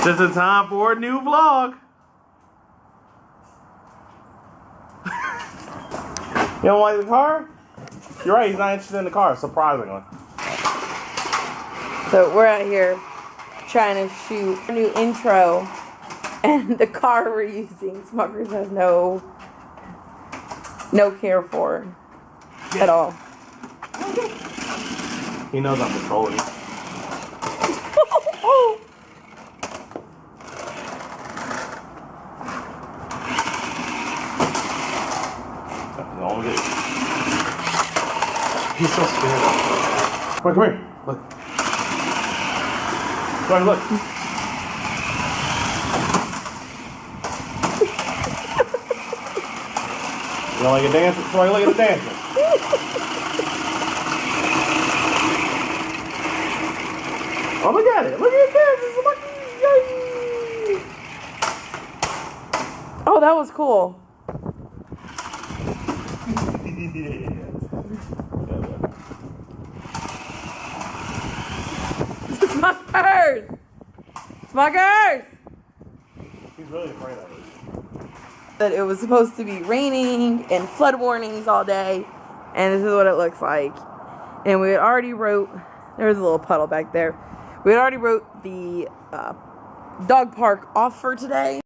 Just in time for a new vlog. You don't like the car? You're right, he's not interested in the car, surprisingly. So we're out here trying to shoot a new intro, and the car we're using, Smuckers has no care for at all. He knows I'm patrolling. He's so scared. Come here. Look. Come on, look. You don't like a dancer? Troy, look at the dancer. Oh, look at it. Look at it. Oh, that was cool. Smuckers! Smuckers! He's really afraid of it. That it was supposed to be raining and flood warnings all day, and this is what it looks like. And we had already wrote, there was a little puddle back there. We had already wrote the dog park off for today.